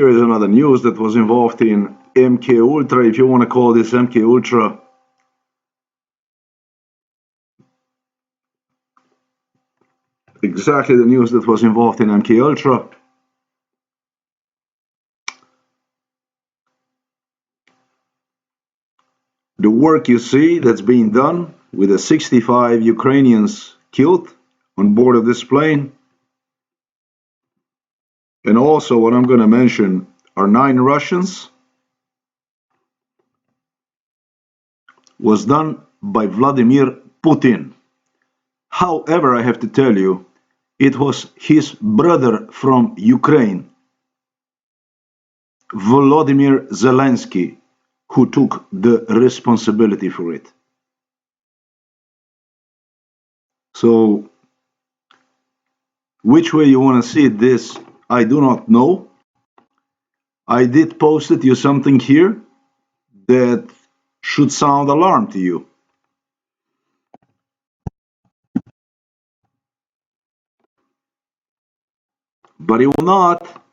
Here is another news that was involved in MK Ultra, if you want to call this MK Ultra. Exactly the news that was involved in MK Ultra. The work you see that's being done with the 65 Ukrainians killed on board of this plane. And also what I'm going to mention are 9 Russians was done by Vladimir Putin. However, I have to tell you, it was his brother from Ukraine, Volodymyr Zelensky, who took the responsibility for it. So, which way you want to see this, I do not know. I did post you something here that should sound alarm to you. But it will not.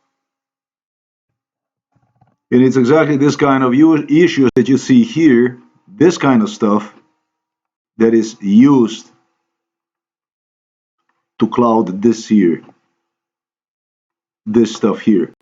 And it's exactly this kind of issues that you see here, this kind of stuff, that is used to cloud this here, this stuff here.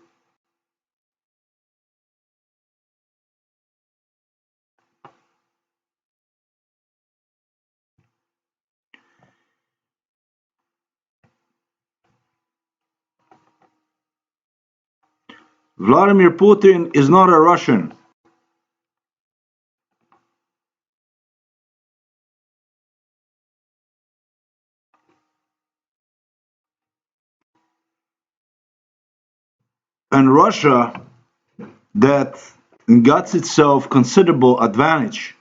Vladimir Putin is not a Russian. And Russia, that got itself considerable advantage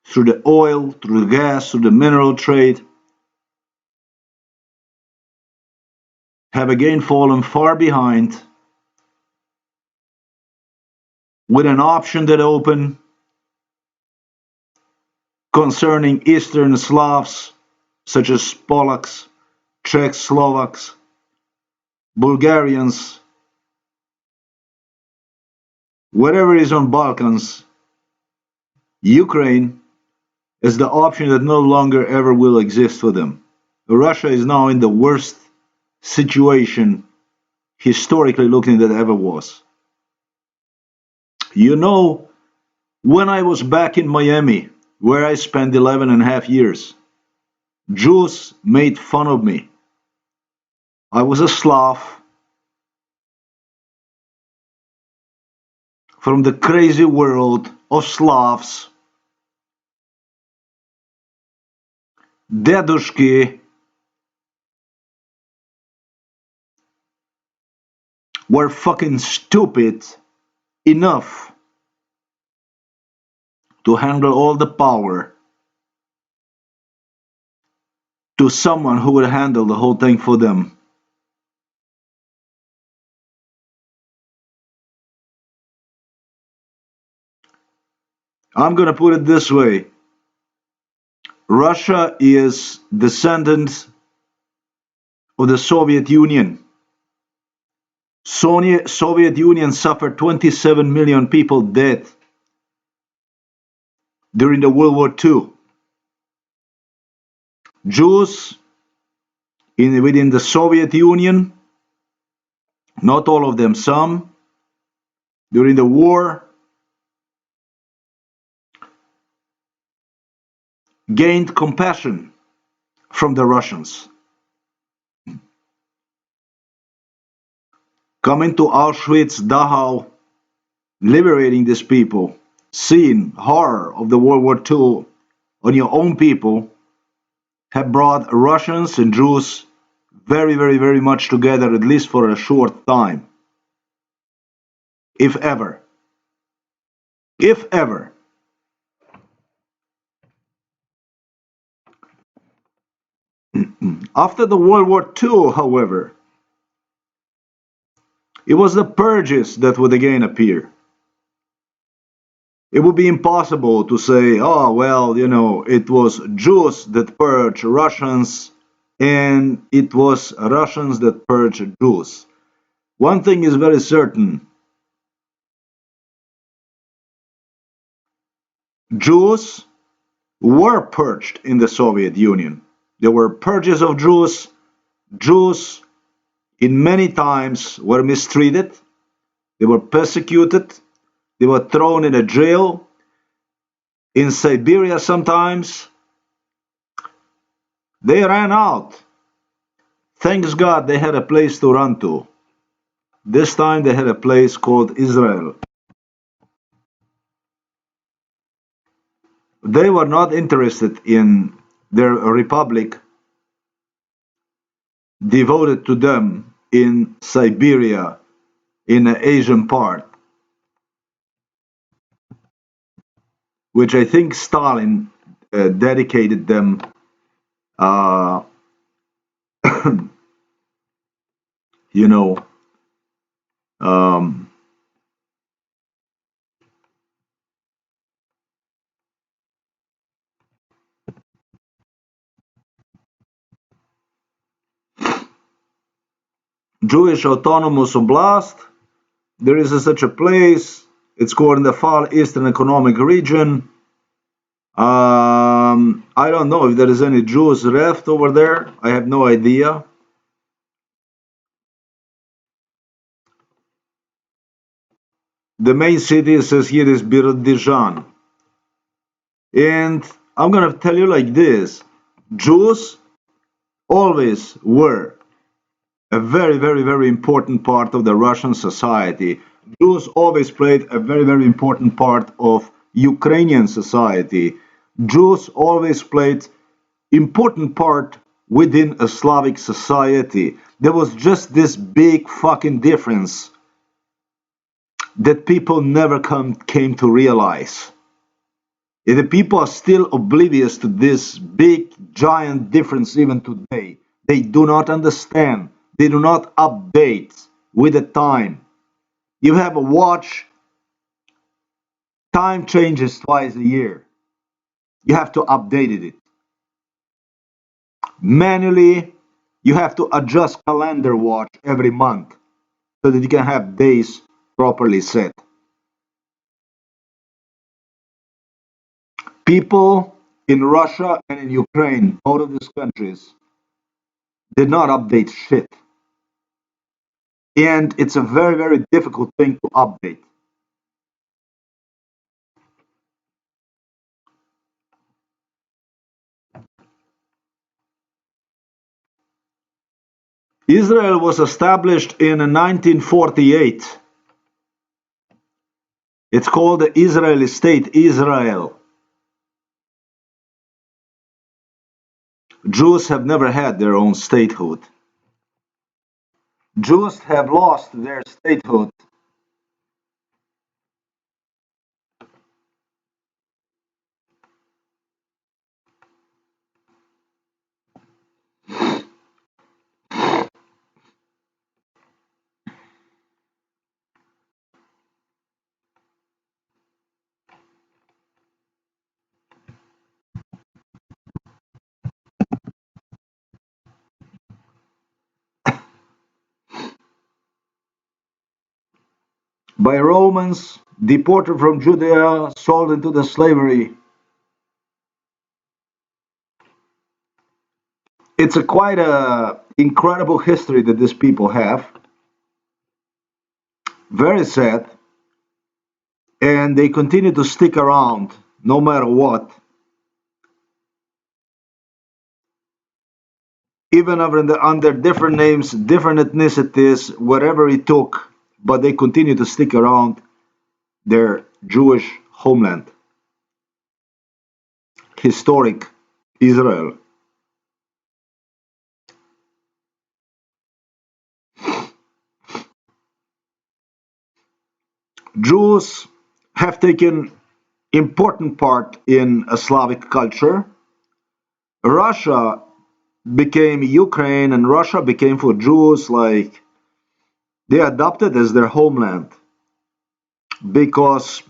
through the oil, through the gas, through the mineral trade, have again fallen far behind with an option that opened concerning Eastern Slavs such as Polacks, Czechs, Slovaks, Bulgarians, whatever is on Balkans, Ukraine is the option that no longer ever will exist for them. Russia is now in the worst situation historically looking that ever was. You know, when I was back in Miami, where I spent 11 and a half years, Jews made fun of me. I was a Slav from the crazy world of Slavs. Dedushki were fucking stupid enough to handle all the power to someone who would handle the whole thing for them. I'm gonna put it this way. Russia is descendant of the Soviet Union. Soviet Union suffered 27 million people dead during the World War II. Jews within the Soviet Union, not all of them, some, during the war, gained compassion from the Russians. Coming to Auschwitz, Dachau, liberating these people, seeing horror of the World War II on your own people, have brought Russians and Jews very, very, very much together, at least for a short time. If ever. If ever. After the World War II, however, it was the purges that would again appear. It would be impossible to say, oh, well, you know, it was Jews that purged Russians and it was Russians that purged Jews. One thing is very certain. Jews were purged in the Soviet Union. There were purges of Jews. Jews in many times were mistreated. They were persecuted. They were thrown in a jail in Siberia sometimes. They ran out. Thanks God they had a place to run to. This time they had a place called Israel. They were not interested in their republic devoted to them in Siberia, in the Asian part, which I think Stalin dedicated them, uh, you know, um, Jewish Autonomous Oblast. There is such a place. It's called in the Far Eastern Economic Region. I don't know if there is any Jews left over there. I have no idea. The main city says here is Birobidzhan. And I'm gonna tell you like this: Jews always were a very, very, very important part of the Russian society. Jews always played a very, very important part of Ukrainian society. Jews always played important part within a Slavic society. There was just this big fucking difference that people never came to realize. And the people are still oblivious to this big, giant difference even today. They do not understand. They do not update with the time. You have a watch, time changes twice a year. You have to update it. Manually, you have to adjust calendar watch every month so that you can have days properly set. People in Russia and in Ukraine, both of these countries, did not update shit. And it's a very, very difficult thing to update. Israel was established in 1948. It's called the Israeli State, Israel. Jews have never had their own statehood. Jews have lost their statehood. By Romans, deported from Judea, sold into the slavery. It's a quite a incredible history that these people have. Very sad, and they continue to stick around no matter what, even under different names, different ethnicities, whatever it took, but they continue to stick around their Jewish homeland, historic Israel. Jews have taken important part in a Slavic culture. Russia became Ukraine, and Russia became for Jews like they adopted as their homeland because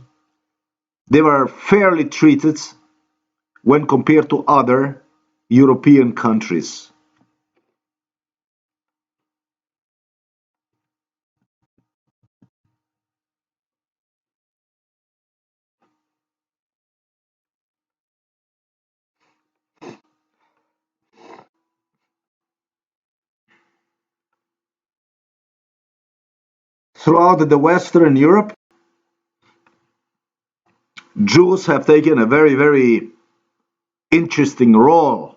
they were fairly treated when compared to other European countries. Throughout the Western Europe, Jews have taken a very, very interesting role.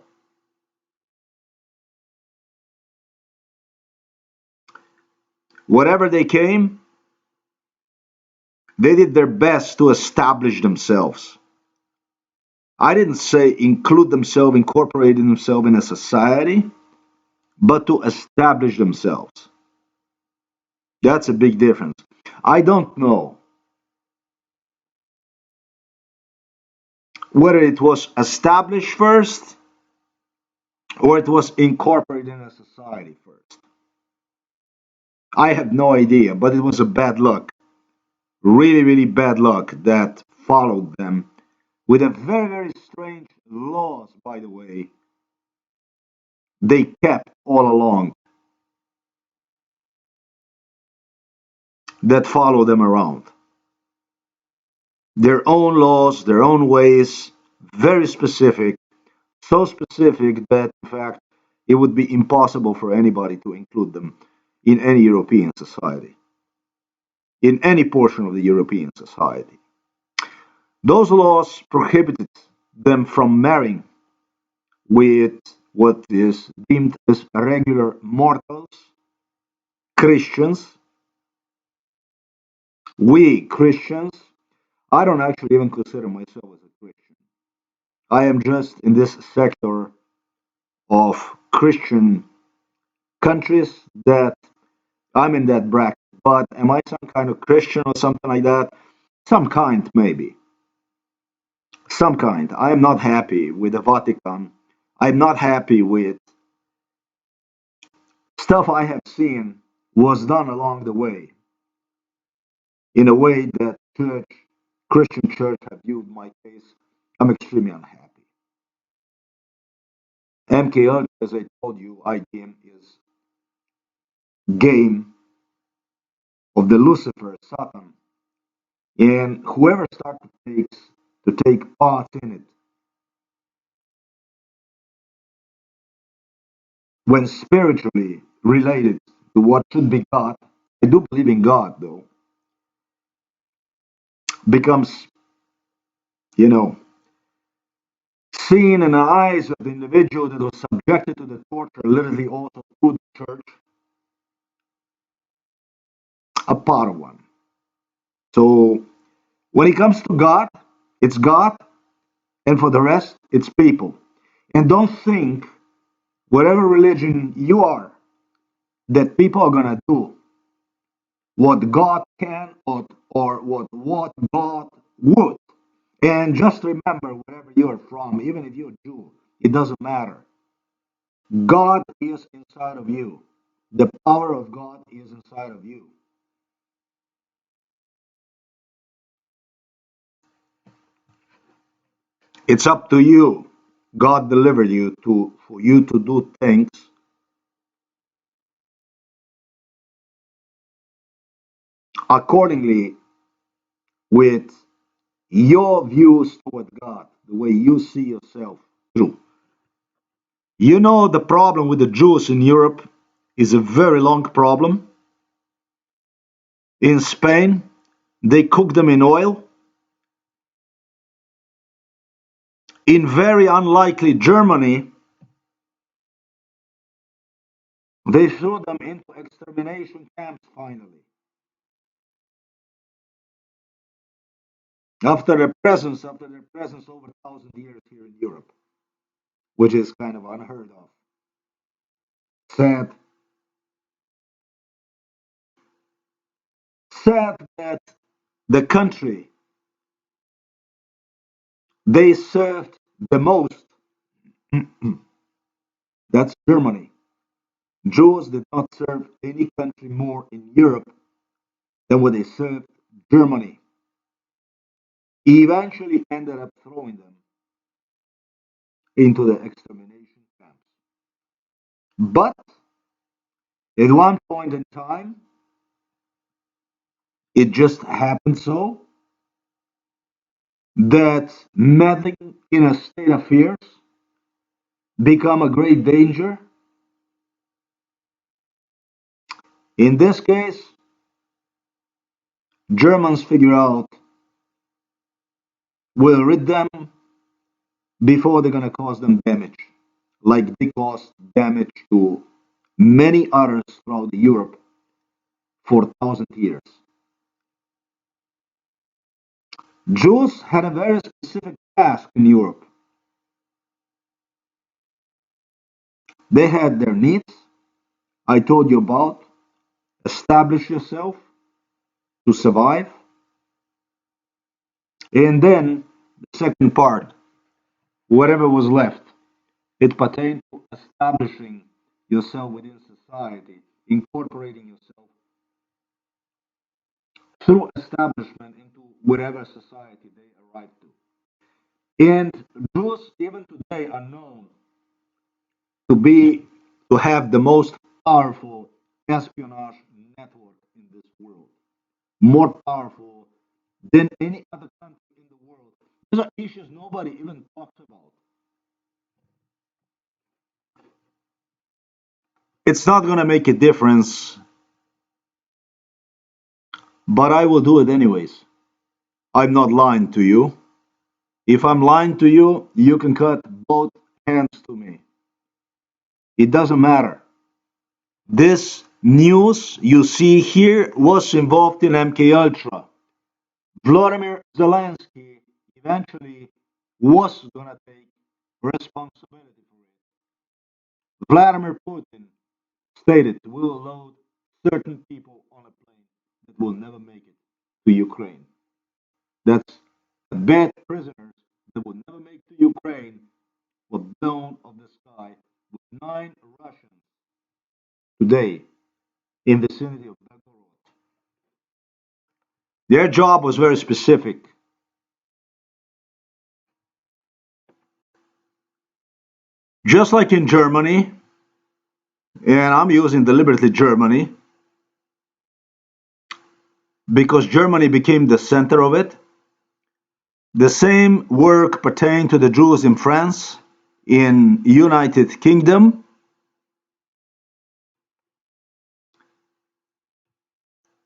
Wherever they came, they did their best to establish themselves. I didn't say include themselves, incorporate themselves in a society, but to establish themselves. That's a big difference. I don't know whether it was established first or it was incorporated in a society first. I have no idea, but it was a bad luck, really, really bad luck that followed them with a very, very strange laws, by the way, they kept all along that follow them around. Their own laws, their own ways, very specific, so specific that, in fact, it would be impossible for anybody to include them in any European society, in any portion of the European society. Those laws prohibited them from marrying with what is deemed as regular mortals, Christians. We Christians, I don't actually even consider myself as a Christian. I am just in this sector of Christian countries that I'm in that bracket. But am I some kind of Christian or something like that? Some kind, maybe. Some kind. I am not happy with the Vatican. I'm not happy with stuff I have seen was done along the way in a way that Christian church have viewed my case. I'm extremely unhappy. MKUltra, as I told you, IDM is game of the Lucifer, Satan, and whoever starts to take part in it, when spiritually related to what should be God, I do believe in God though, becomes, you know, seen in the eyes of the individual that was subjected to the torture, literally also through the church, a part of one. So when it comes to God, it's God, and for the rest, it's people. And don't think, whatever religion you are, that people are gonna do what God can or what God would. And just remember, wherever you're from, even if you're Jew, it doesn't matter. God is inside of you. The power of God is inside of you. It's up to you. God delivered you to for you to do things accordingly with your views toward God, the way you see yourself through. You know, the problem with the Jews in Europe is a very long problem. In Spain, they cook them in oil. In very unlikely Germany, they threw them into extermination camps finally. After their presence over 1,000 years here in Europe, which is kind of unheard of. Sad, sad that the country they served the most, that's Germany. Jews did not serve any country more in Europe than what they served Germany. He eventually ended up throwing them into the extermination camps. But at one point in time, it just happened so that meddling in a state affairs become a great danger. In this case, Germans figure out will rid them before they're gonna cause them damage, like they caused damage to many others throughout Europe for 1,000 years. Jews had a very specific task in Europe. They had their needs, I told you about, establish yourself to survive, and then the second part, whatever was left, it pertained to establishing yourself within society, incorporating yourself through establishment into whatever society they arrived to. And Jews, even today, are known to be to have the most powerful espionage network in this world, more powerful than any other country in the world. These are issues nobody even talks about. It's not going to make a difference, but I will do it anyways. I'm not lying to you. If I'm lying to you, you can cut both hands to me. It doesn't matter. This news you see here was involved in MK Ultra. Vladimir Zelensky eventually was going to take responsibility for it. Vladimir Putin stated we will load certain people on a plane that will never make it to Ukraine. That's bad prisoners that will never make to Ukraine were blown of the sky with 9 Russians today in the vicinity of Belgorod. Their job was very specific. Just like in Germany, and I'm using deliberately Germany because Germany became the center of it. The same work pertained to the Jews in France, in United Kingdom.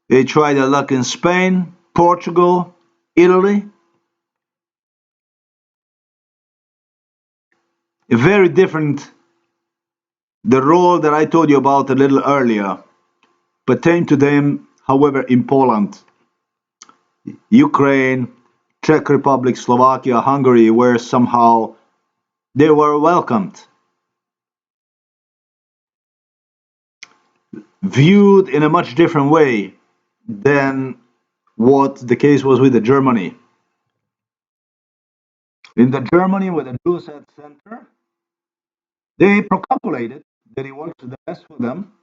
They tried their luck in Spain, Portugal, Italy. Very different. The role that I told you about a little earlier pertained to them, however, in Poland, Ukraine, Czech Republic, Slovakia, Hungary, where somehow they were welcomed, viewed in a much different way than what the case was with the Germany. In the Germany where the Jews had center, they procalculated that it works the best for them.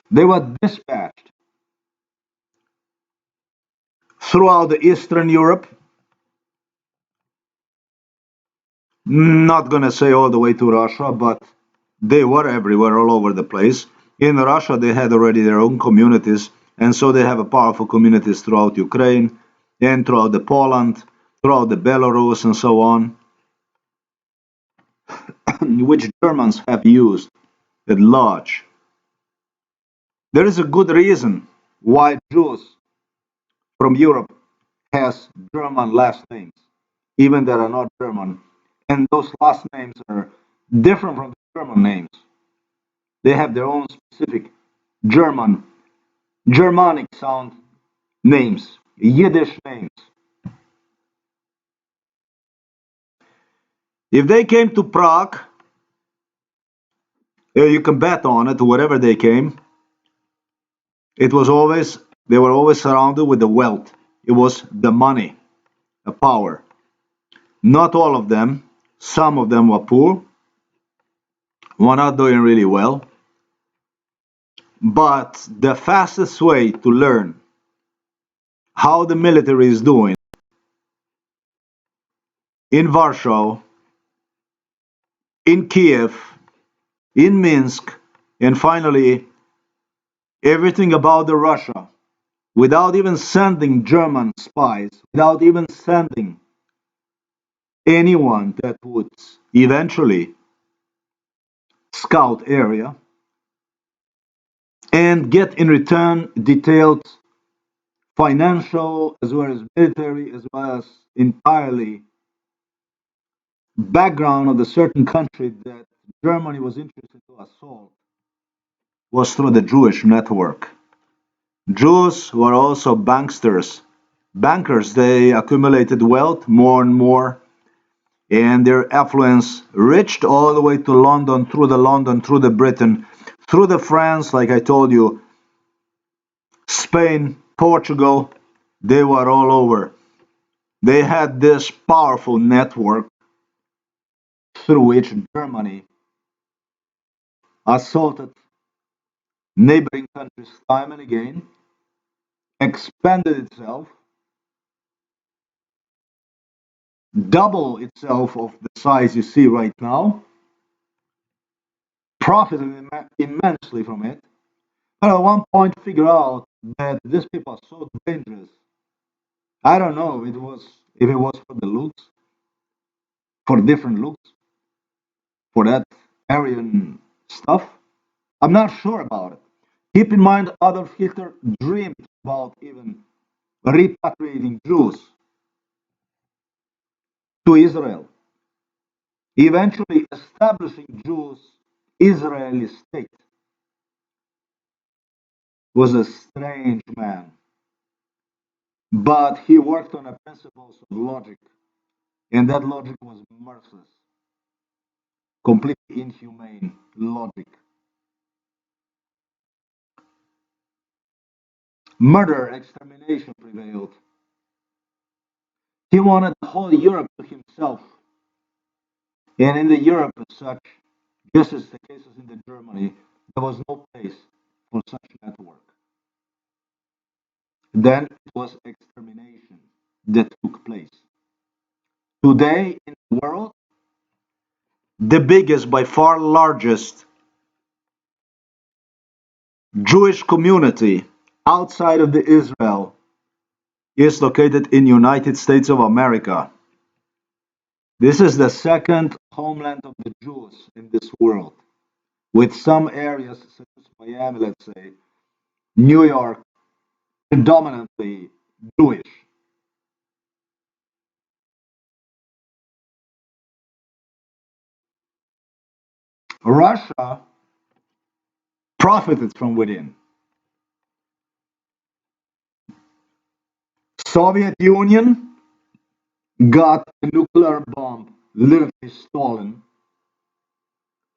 They were dispatched throughout the Eastern Europe, not gonna say all the way to Russia, but they were everywhere, all over the place. In Russia, they had already their own communities, and so they have a powerful communities throughout Ukraine and throughout the Poland, throughout the Belarus, and so on, which Germans have used at large. There is a good reason why Jews from Europe has German last names, even that are not German, and those last names are different from the German names. They have their own specific German, Germanic sound names, Yiddish names. If they came to Prague, you can bet on it, wherever they came, it was always, they were always surrounded with the wealth. It was the money, the power. Not all of them, some of them were poor, were not doing really well. But the fastest way to learn how the military is doing in Warsaw, in Kiev, in Minsk, and finally everything about the Russia, without even sending German spies, without even sending anyone that would eventually scout area and get in return detailed financial as well as military as well as entirely background of the certain country that Germany was interested to assault was through the Jewish network. Jews were also banksters. Bankers, they accumulated wealth more and more, and their affluence reached all the way to London, through the Britain, through the France, like I told you, Spain, Portugal, they were all over. They had this powerful network through which Germany assaulted neighboring countries time and again, expanded itself, double itself of the size you see right now, profited immensely from it, but at one point figure out that these people are so dangerous. I don't know if it was for the looks, for different looks, for that Aryan stuff. I'm not sure about it. Keep in mind Adolf Hitler dreamed about even repatriating Jews to Israel, eventually establishing Jews Israeli state. Was a strange man, but he worked on the principles of logic, and that logic was merciless, completely inhumane logic. Murder, extermination prevailed. He wanted the whole Europe to himself, and in the Europe as such, just as the cases in the Germany, there was no place for such network. Then it was extermination that took place. Today in the world, the biggest, by far largest Jewish community outside of the Israel is located in United States of America. This is the second homeland of the Jews in this world, with some areas such as Miami, let's say, New York, predominantly Jewish. Russia profited from within. Soviet Union got a nuclear bomb literally stolen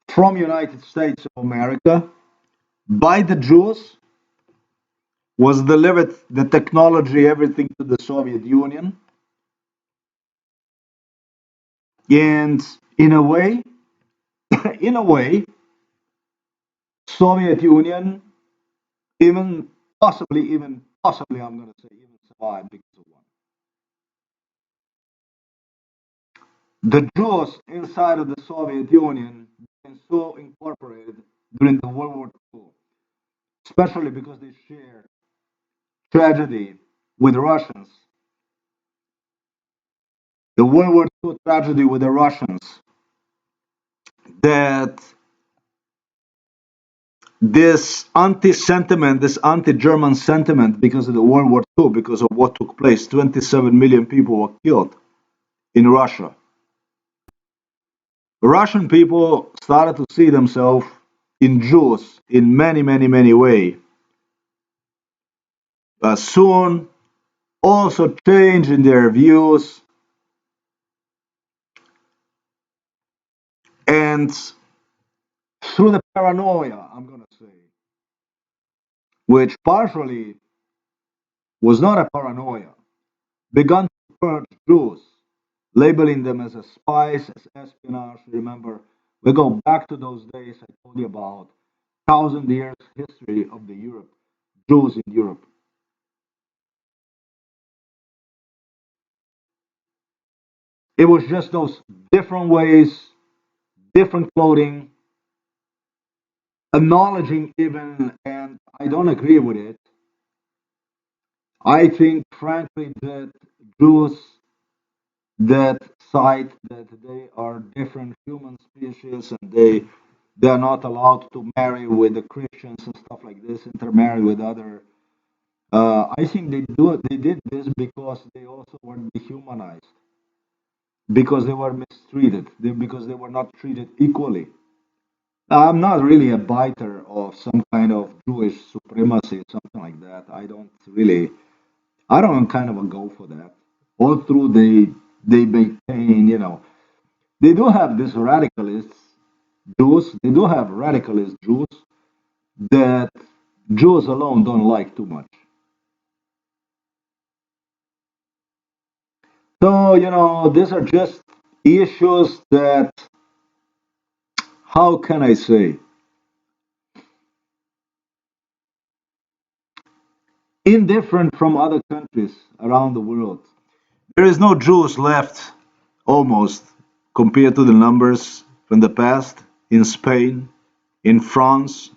from United States of America by the Jews, was delivered the technology, everything to the Soviet Union, and in a way, in a way, Soviet Union even possibly, I'm going to say, even survived because of one. The Jews inside of the Soviet Union became so incorporated during the World War II, especially because they shared tragedy with the Russians, the World War II tragedy with the Russians, that this anti-sentiment, this anti-German sentiment because of the World War II, because of what took place, 27 million people were killed in Russia. Russian people started to see themselves in Jews in many, many, many ways. Soon, also change in their views, and through the paranoia, I'm going to say, which partially was not a paranoia, began to purge Jews, labeling them as a spies, as espionage. Remember, we go back to those days I told you about, 1,000 years history of the Europe, Jews in Europe. It was just those different ways, different clothing, acknowledging even, and I don't agree with it. I think, frankly, that Jews that cite that they are different human species and They are not allowed to marry with the Christians and stuff like this, intermarry with other. I think they did this because they also were dehumanized, because they were mistreated, because they were not treated equally. I'm not really a biter of some kind of Jewish supremacy, something like that. I don't kind of a go for that. All through they maintain, they do have these radicalist Jews. They do have radicalist Jews that Jews alone don't like too much. So, these are just issues that, how can I say, indifferent from other countries around the world. There is no Jews left, almost, compared to the numbers from the past in Spain, in France,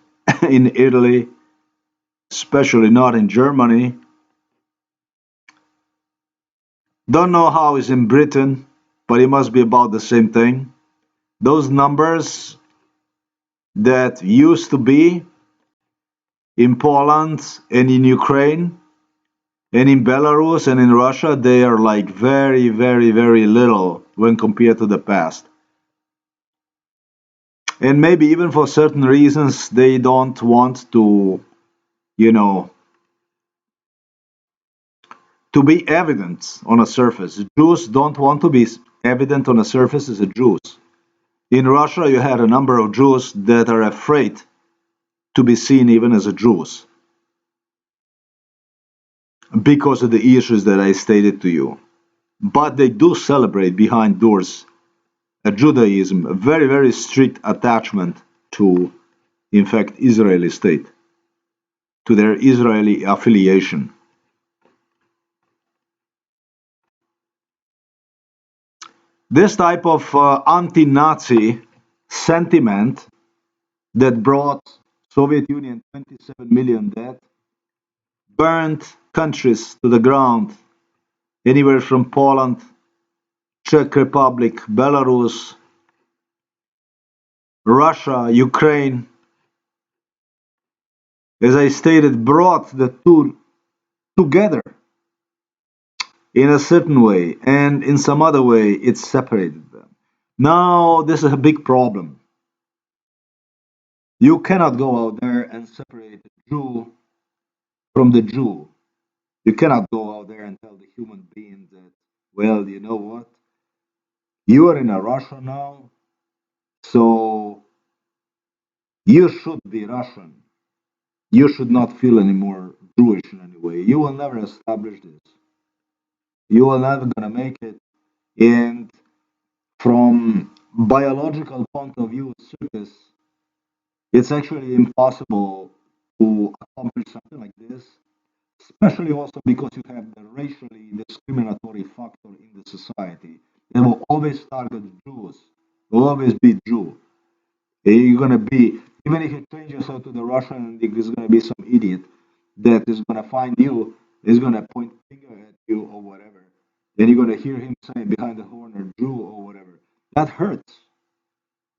in Italy, especially not in Germany. Don't know how it's in Britain, but it must be about the same thing. Those numbers that used to be in Poland and in Ukraine and in Belarus and in Russia, they are like very, very, very little when compared to the past. And maybe even for certain reasons, they don't want you know, to be evident on a surface. Jews don't want to be evident on a surface as a Jews. In Russia, you had a number of Jews that are afraid to be seen even as a Jews because of the issues that I stated to you. But they do celebrate behind doors a Judaism, a very, very strict attachment to, in fact, Israeli state, to their Israeli affiliation. This type of anti-Nazi sentiment that brought Soviet Union 27 million dead, burned countries to the ground, anywhere from Poland, Czech Republic, Belarus, Russia, Ukraine, as I stated, brought the two together in a certain way, and in some other way, it separated them. Now, this is a big problem. You cannot go out there and separate the Jew from the Jew. You cannot go out there and tell the human being that, well, you know what? You are in a Russia now, so you should be Russian. You should not feel any more Jewish in any way. You will never establish this. You are never gonna make it. And from biological point of view, circus, it's actually impossible to accomplish something like this, especially also because you have the racially discriminatory factor in the society. They will always target Jews. Will always be Jew. You're gonna be, even if you change yourself to the Russian, there's gonna be some idiot that is gonna find you, is gonna point a finger at you or whatever. Then you're gonna hear him saying behind the horn or Jew or whatever. That hurts.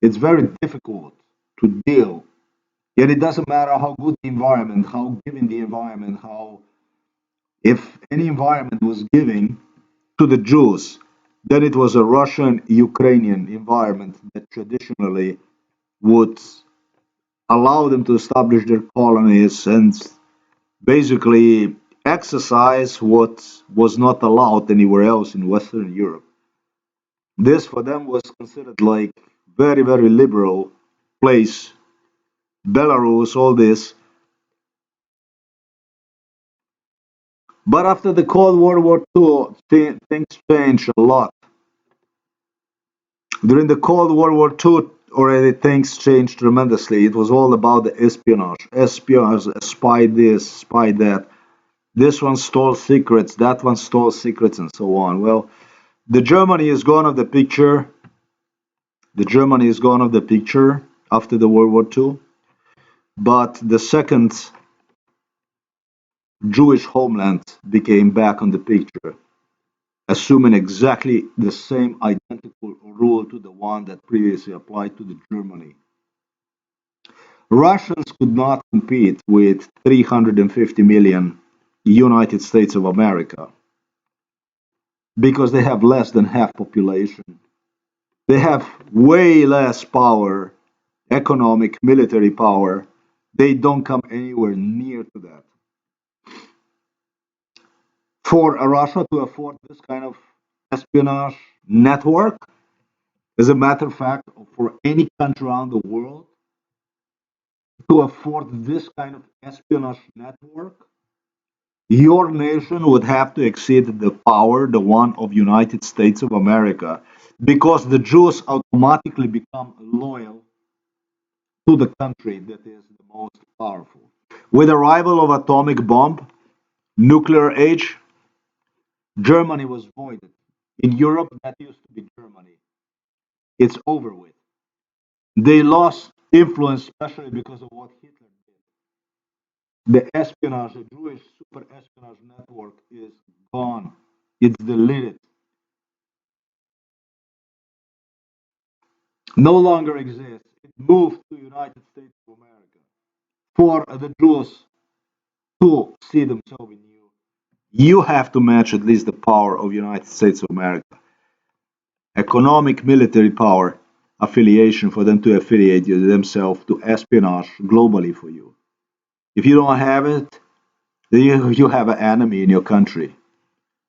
It's very difficult to deal. Yet it doesn't matter how good the environment, how giving the environment, how, if any environment was giving to the Jews, then it was a Russian Ukrainian environment that traditionally would allow them to establish their colonies and basically exercise what was not allowed anywhere else in Western Europe. This for them was considered like very, very liberal place. Belarus, all this. But after the Cold War II, things changed a lot. During the Cold War II, already things changed tremendously. It was all about the espionage. Espionage, spy this, spy that. This one stole secrets, that one stole secrets, and so on. Well, the Germany is gone of the picture. The Germany is gone of the picture after the World War II. But the second Jewish homeland became back on the picture, assuming exactly the same identical rule to the one that previously applied to the Germany. Russians could not compete with 350 million United States of America because they have less than half population. They have way less power, economic, military power. They don't come anywhere near to that. For Russia to afford this kind of espionage network, as a matter of fact, for any country around the world to afford this kind of espionage network, your nation would have to exceed the power, the one of United States of America, because the Jews automatically become loyal to the country that is the most powerful. With the arrival of atomic bomb, nuclear age, Germany was voided. In Europe, that used to be Germany. It's over with. They lost influence, especially because of what Hitler did. The espionage, the Jewish super espionage network is gone. It's deleted. No longer exists. It moved to United States of America. For the Jews to see themselves in you, you have to match at least the power of United States of America. Economic, military power, affiliation for them to affiliate themselves to espionage globally for you. If you don't have it, then you have an enemy in your country.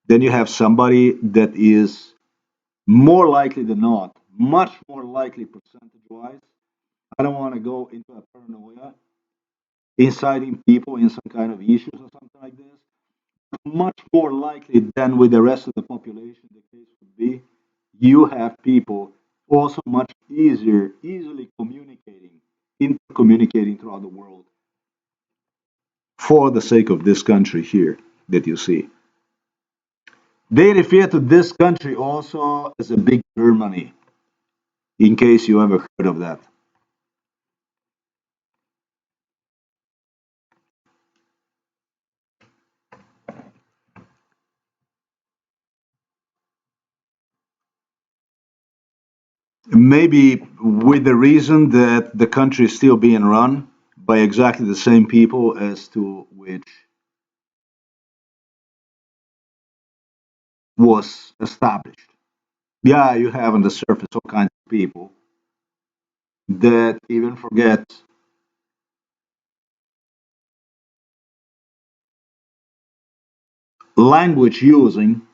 Then you have somebody that is more likely than not, much more likely percentage wise. I don't want to go into a paranoia, inciting people in some kind of issues or something like this. Much more likely than with the rest of the population, the case would be, you have people also much easily communicating, intercommunicating throughout the world for the sake of this country here that you see. They refer to this country also as a big Germany, in case you ever heard of that. Maybe with the reason that the country is still being run by exactly the same people as to which was established. Yeah, you have on the surface all kinds of people that even forget language using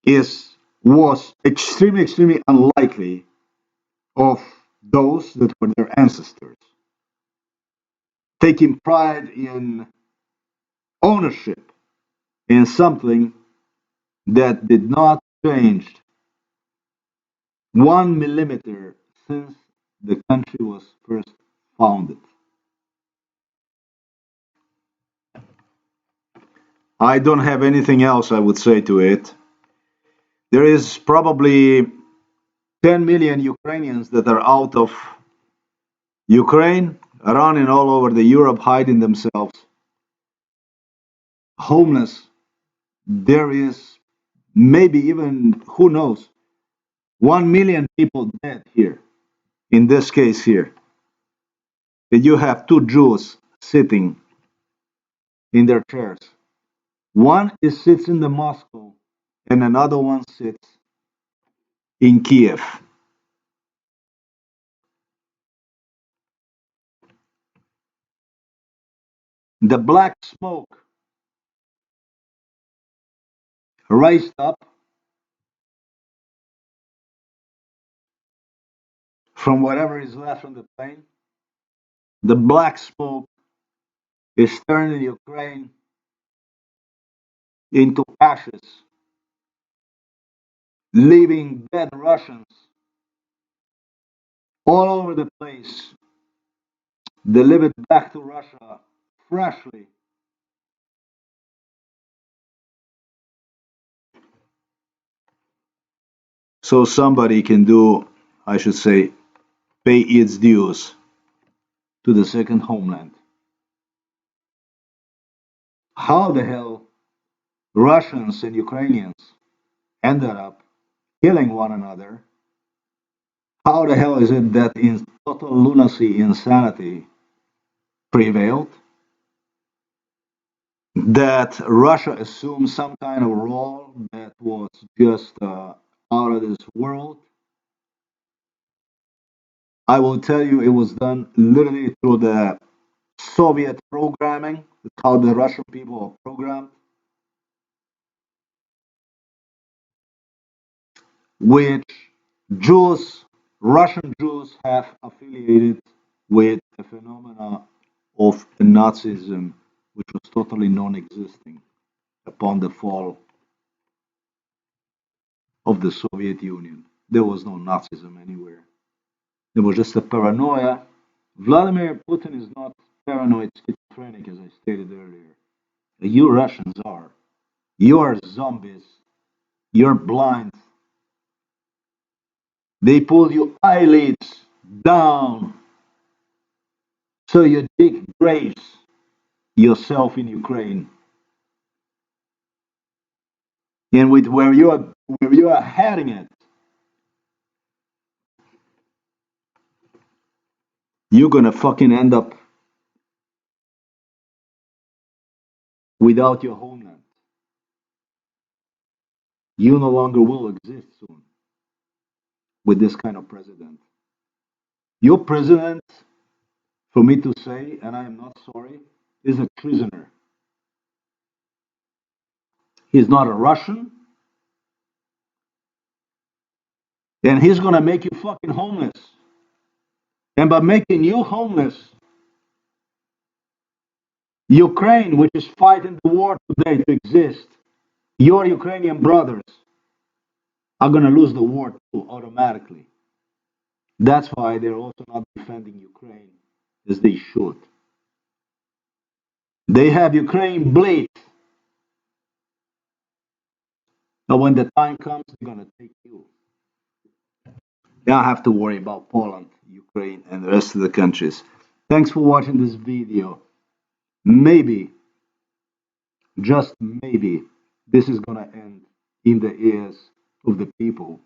is was extremely unlikely of those that were their ancestors, taking pride in ownership in something that did not change 1 millimeter since the country was first founded. I don't have anything else I would say to it. There is probably 10 million Ukrainians that are out of Ukraine, running all over the Europe, hiding themselves, homeless. There is maybe even, who knows, 1 million people dead here, in this case here. And you have two Jews sitting in their chairs. One is sits in the Moscow and another one sits in Kiev. The black smoke raised up from whatever is left on the plane. The black smoke is turning Ukraine into ashes, leaving dead Russians all over the place, delivered back to Russia freshly. So somebody can do, I should say, pay its dues to the second homeland. How the hell Russians and Ukrainians ended up killing one another, How the hell is it that in total lunacy, insanity prevailed? That Russia assumed some kind of role that was just out of this world? I will tell you, it was done literally through the Soviet programming. That's how the Russian people are programmed, which Jews, Russian Jews, have affiliated with the phenomena of Nazism, which was totally non-existing upon the fall of the Soviet Union. There was no Nazism anywhere. There was just a paranoia. Vladimir Putin is not paranoid schizophrenic, as I stated earlier. You Russians are. You are zombies. You're blind. They pull your eyelids down so you disgrace yourself in Ukraine. And with where you are heading it, you're gonna fucking end up without your homeland. You no longer will exist soon with this kind of president. Your president, for me to say, and I am not sorry, is a prisoner. He's not a Russian, and he's gonna make you fucking homeless. And by making you homeless, Ukraine, which is fighting the war today to exist, your Ukrainian brothers are gonna lose the war too automatically. That's why they're also not defending Ukraine as they should. They have Ukraine bleed, but when the time comes, they're gonna take you. You don't have to worry about Poland, Ukraine, and the rest of the countries. Thanks for watching this video. Maybe, just maybe, this is gonna end in the ears of the people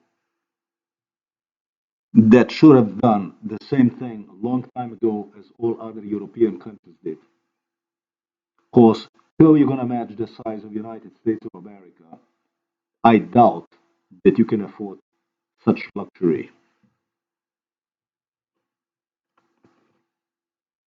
that should have done the same thing a long time ago as all other European countries did. Of course, till you're gonna match the size of United States of America, I doubt that you can afford such luxury.